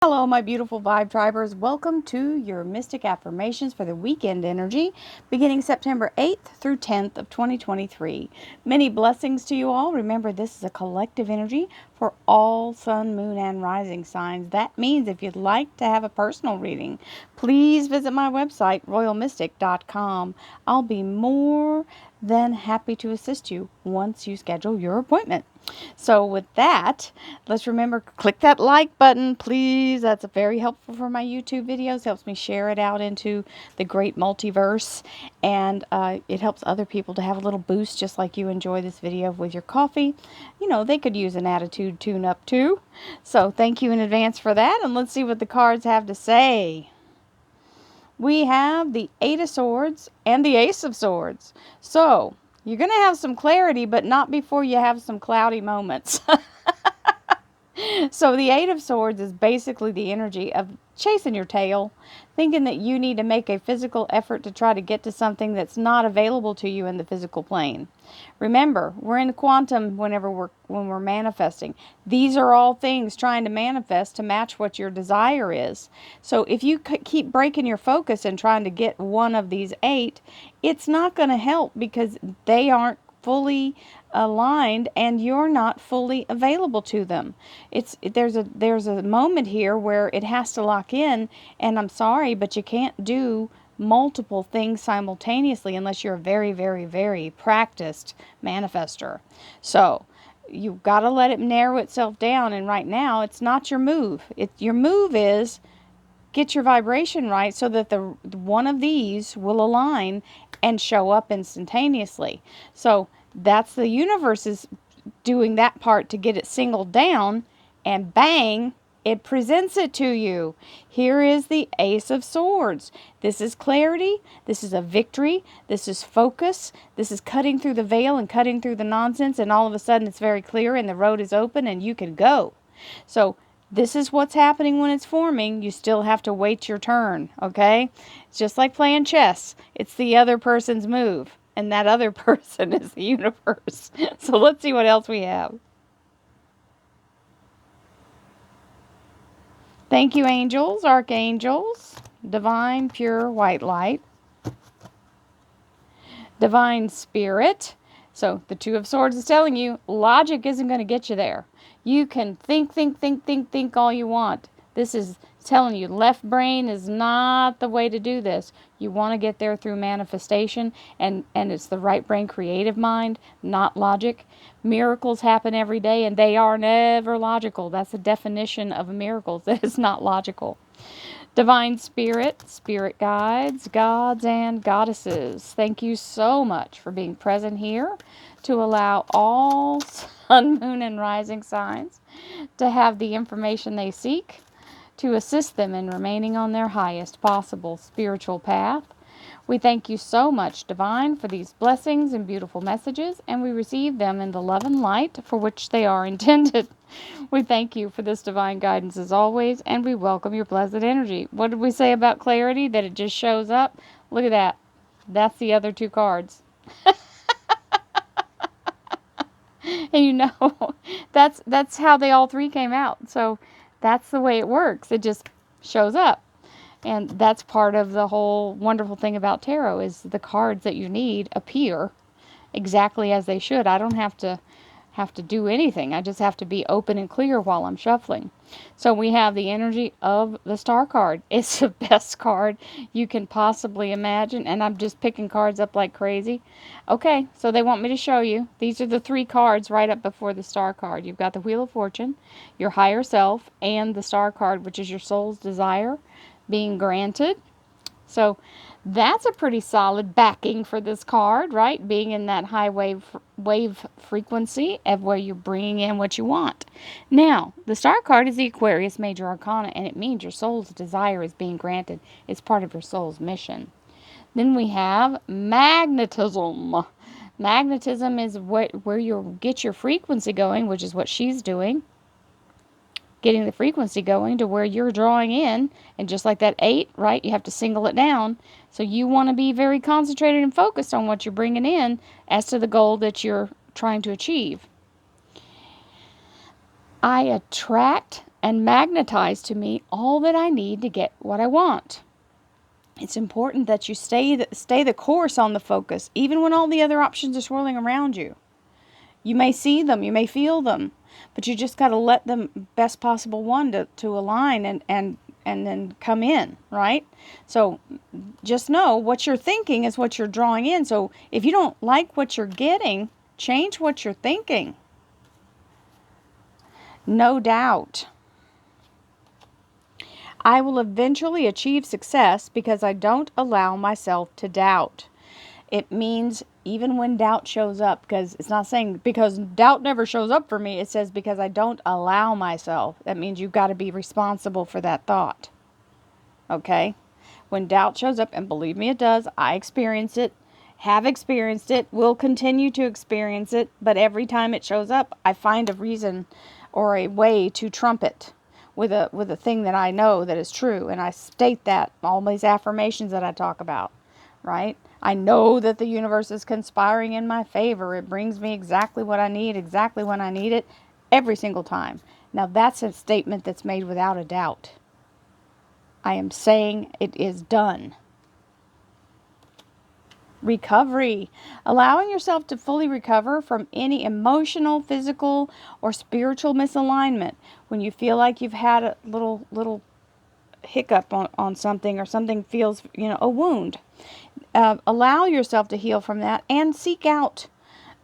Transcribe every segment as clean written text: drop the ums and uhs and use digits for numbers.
Hello, my beautiful vibe tribers. Welcome to your Mystic Affirmations for the weekend energy, beginning September 8th through 10th of 2023. Many blessings to you all. Remember, this is a collective energy for all sun, moon, and rising signs. That means if you'd like to have a personal reading, please visit my website, royalmystic.com. I'll be more than happy to assist you once you schedule your appointment. So with that, let's remember, click that like button, please. That's very helpful for my YouTube videos. Helps me share it out into the great multiverse. And it helps other people to have a little boost, just like you enjoy this video with your coffee. You know, they could use an attitude tune-up too. So thank you in advance for that. And let's see what the cards have to say. We have the Eight of Swords and the Ace of Swords. So you're going to have some clarity, but not before you have some cloudy moments. So the Eight of Swords is basically the energy of chasing your tail, thinking that you need to make a physical effort to try to get to something that's not available to you in the physical plane. Remember, we're in quantum when we're manifesting. These are all things trying to manifest to match what your desire is. So if you keep breaking your focus and trying to get one of these eight, it's not going to help because they aren't fully aligned and you're not fully available to them. There's a moment here where it has to lock in, and I'm sorry, but you can't do multiple things simultaneously unless you're a very, very, very practiced manifester. So you've got to let it narrow itself down, and right now it's not your move. Your move is get your vibration right so that the one of these will align and show up instantaneously. So that's the universe is doing that part to get it singled down, and bang, it presents it to you. Here is the Ace of Swords. This is clarity. This is a victory. This is focus. This is cutting through the veil and cutting through the nonsense, and all of a sudden it's very clear and the road is open and you can go. So this is what's happening when it's forming. You still have to wait your turn, okay? It's just like playing chess. It's the other person's move, and that other person is the universe. So let's see what else we have. Thank you, angels, archangels, divine, pure, white light, divine spirit. So the Two of Swords is telling you logic isn't going to get you there. You can think all you want. This is telling you left brain is not the way to do this. You want to get there through manifestation, and it's the right brain creative mind, not logic. Miracles happen every day, and they are never logical. That's the definition of a miracle. That is not logical. Divine Spirit, Spirit Guides, Gods, and Goddesses, thank you so much for being present here to allow all sun, moon, and rising signs to have the information they seek to assist them in remaining on their highest possible spiritual path. We thank you so much, Divine, for these blessings and beautiful messages, and we receive them in the love and light for which they are intended. We thank you for this divine guidance as always, and we welcome your blessed energy. What did we say about clarity? That it just shows up? Look at that. That's the other two cards. And you know, that's how they all three came out. So that's the way it works. It just shows up. And that's part of the whole wonderful thing about tarot is the cards that you need appear exactly as they should. I don't have to do anything. I just have to be open and clear while I'm shuffling. So we have the energy of the Star card. It's the best card you can possibly imagine, and I'm just picking cards up like crazy. Okay, so they want me to show you. These are the three cards right up before the Star card. You've got the Wheel of Fortune, your higher self, and the Star card, which is your soul's desire being granted. So that's a pretty solid backing for this card, right? Being in that high wave frequency of where you're bringing in what you want. Now, the Star card is the Aquarius Major Arcana, and it means your soul's desire is being granted. It's part of your soul's mission. Then we have magnetism. Magnetism is where you get your frequency going, which is what she's doing. Getting the frequency going to where you're drawing in, and just like that 8, right, you have to single it down. So you want to be very concentrated and focused on what you're bringing in as to the goal that you're trying to achieve. I attract and magnetize to me all that I need to get what I want. It's important that you stay the course on the focus, even when all the other options are swirling around you. You may see them, you may feel them, but you just got to let them best possible one to align and then come in, right? So just know what you're thinking is what you're drawing in. So if you don't like what you're getting, change what you're thinking. No doubt. I will eventually achieve success because I don't allow myself to doubt. It means even when doubt shows up, because it's not saying because doubt never shows up for me. It says because I don't allow myself. That means you've got to be responsible for that thought. Okay? When doubt shows up, and believe me it does, I experience it, have experienced it, will continue to experience it, but every time it shows up, I find a reason or a way to trump it with a thing that I know that is true, and I state that, all these affirmations that I talk about, right? I know that the universe is conspiring in my favor. It brings me exactly what I need, exactly when I need it, every single time. Now that's a statement that's made without a doubt. I am saying it is done. Recovery. Allowing yourself to fully recover from any emotional, physical, or spiritual misalignment. When you feel like you've had a little hiccup on something, or something feels, a wound. Allow yourself to heal from that and seek out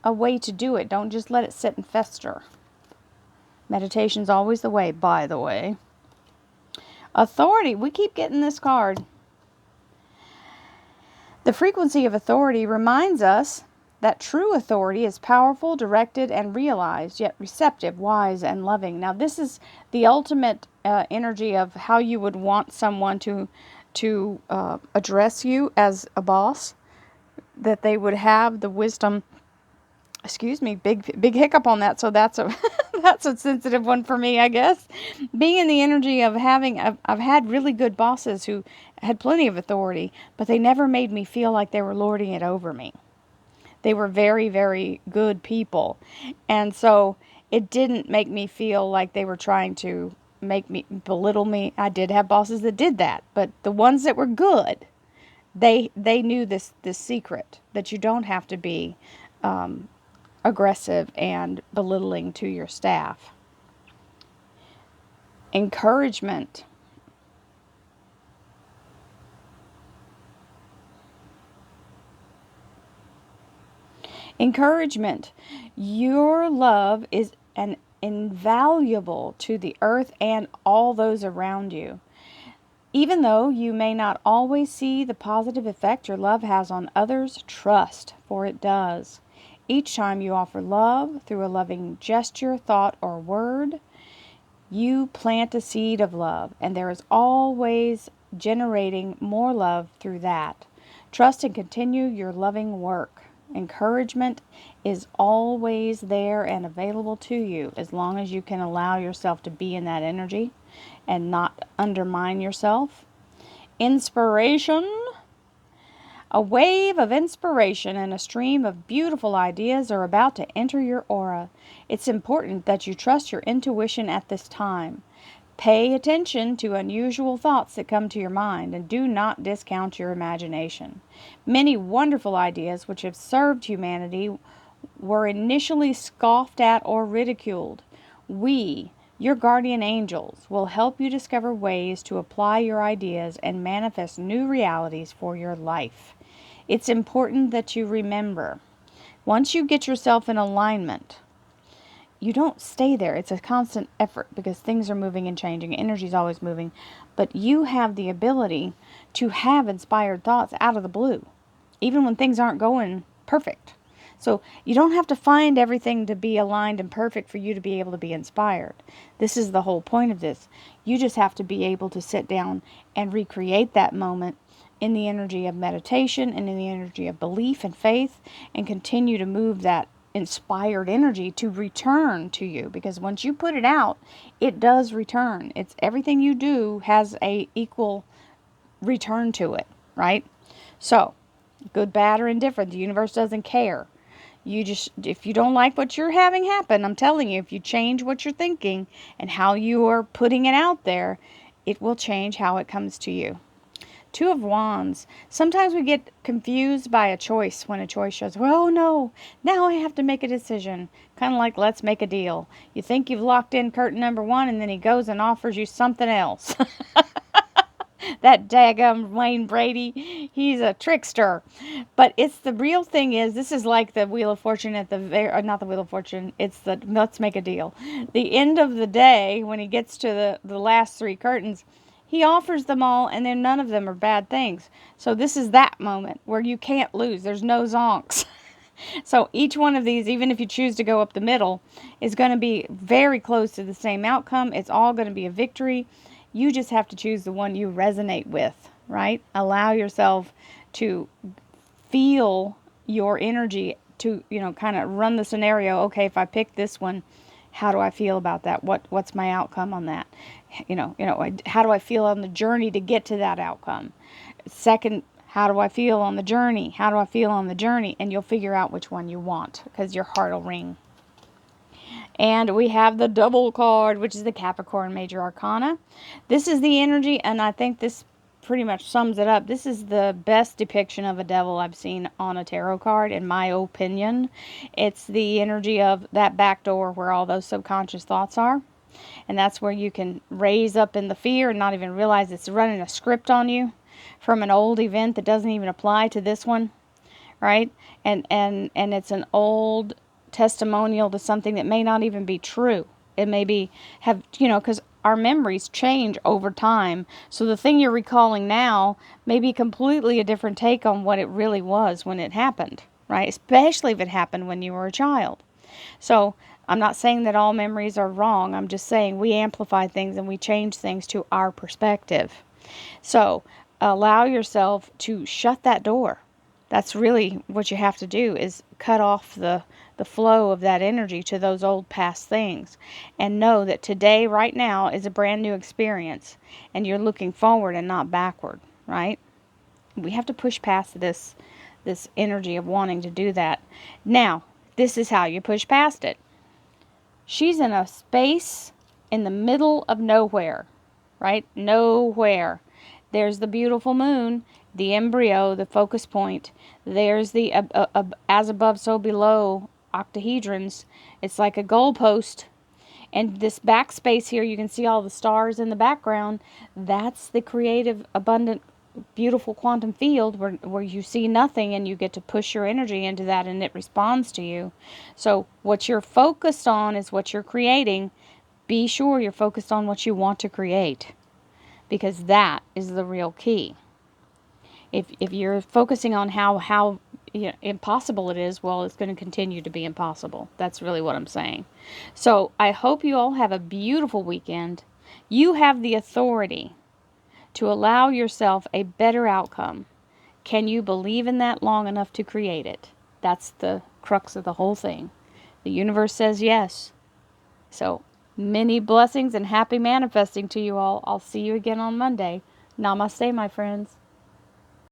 a way to do it. Don't just let it sit and fester. Meditation's always the way, by the way. Authority. We keep getting this card. The frequency of authority reminds us that true authority is powerful, directed, and realized, yet receptive, wise, and loving. Now, this is the ultimate energy of how you would want someone to address you as a boss, that they would have the wisdom. Excuse me, big hiccup on that. So that's a that's a sensitive one for me, I guess. Being in the energy of having, I've had really good bosses who had plenty of authority, but they never made me feel like they were lording it over me. They were very, very good people, and so it didn't make me feel like they were trying to make me belittle me. I did have bosses that did that, but the ones that were good, they knew this secret that you don't have to be aggressive and belittling to your staff. Encouragement. Encouragement. Your love is invaluable to the earth and all those around you. Even though you may not always see the positive effect your love has on others, trust, for it does. Each time you offer love through a loving gesture, thought, or word, you plant a seed of love, and there is always generating more love through that. Trust and continue your loving work. Encouragement is always there and available to you as long as you can allow yourself to be in that energy and not undermine yourself. Inspiration. A wave of inspiration and a stream of beautiful ideas are about to enter your aura. It's important that you trust your intuition at this time. Pay attention to unusual thoughts that come to your mind, and do not discount your imagination. Many wonderful ideas which have served humanity were initially scoffed at or ridiculed. We, your guardian angels, will help you discover ways to apply your ideas and manifest new realities for your life. It's important that you remember, once you get yourself in alignment, you don't stay there. It's a constant effort because things are moving and changing. Energy is always moving. But you have the ability to have inspired thoughts out of the blue, even when things aren't going perfect. So you don't have to find everything to be aligned and perfect for you to be able to be inspired. This is the whole point of this. You just have to be able to sit down and recreate that moment in the energy of meditation and in the energy of belief and faith, and continue to move that inspired energy to return to you, because once you put it out, it does return. It's everything you do has a equal return to it, right? So, good, bad, or indifferent, the universe doesn't care. if you don't like what you're having happen, I'm telling you, if you change what you're thinking and how you are putting it out there, it will change how it comes to you. Two of Wands. Sometimes we get confused by a choice when a choice shows, well, no, now I have to make a decision. Kind of like, let's make a deal. You think you've locked in curtain number one, and then he goes and offers you something else. That daggum Wayne Brady, he's a trickster. But it's the real thing is, this is like the Wheel of Fortune at the very, not the Wheel of Fortune, it's the let's make a deal. The end of the day, when he gets to the last three curtains, he offers them all, and then none of them are bad things. So this is that moment where you can't lose. There's no zonks. So each one of these, even if you choose to go up the middle, is going to be very close to the same outcome. It's all going to be a victory. You just have to choose the one you resonate with, right? Allow yourself to feel your energy to, kind of run the scenario. Okay, if I pick this one, how do I feel about that? What's my outcome on that? How do I feel on the journey to get to that outcome? Second, how do I feel on the journey? How do I feel on the journey? And you'll figure out which one you want, because your heart will ring. And we have the double card, which is the Capricorn Major Arcana. This is the energy, and I think this pretty much sums it up. This is the best depiction of a devil I've seen on a tarot card, in my opinion. It's the energy of that back door where all those subconscious thoughts are. And that's where you can raise up in the fear and not even realize it's running a script on you from an old event that doesn't even apply to this one, right? And it's an old testimonial to something that may not even be true. It may be because our memories change over time. So the thing you're recalling now may be completely a different take on what it really was when it happened, right? Especially if it happened when you were a child. So I'm not saying that all memories are wrong. I'm just saying we amplify things and we change things to our perspective. So allow yourself to shut that door. That's really what you have to do, is cut off the flow of that energy to those old past things. And know that today, right now, is a brand new experience. And you're looking forward and not backward, right? We have to push past this energy of wanting to do that. Now, this is how you push past it. She's in a space in the middle of nowhere, right? Nowhere. There's the beautiful moon, the embryo, the focus point. There's the as above, so below octahedrons. It's like a goalpost. And this backspace here, you can see all the stars in the background. That's the creative, abundant, beautiful quantum field where you see nothing and you get to push your energy into that and it responds to you. So what you're focused on is what you're creating. Be sure you're focused on what you want to create, because that is the real key. If you're focusing on how impossible it is, well, it's going to continue to be impossible. That's really what I'm saying. So I hope you all have a beautiful weekend. You have the authority to allow yourself a better outcome. Can you believe in that long enough to create it? That's the crux of the whole thing. The universe says yes. So many blessings and happy manifesting to you all. I'll see you again on Monday. Namaste, my friends.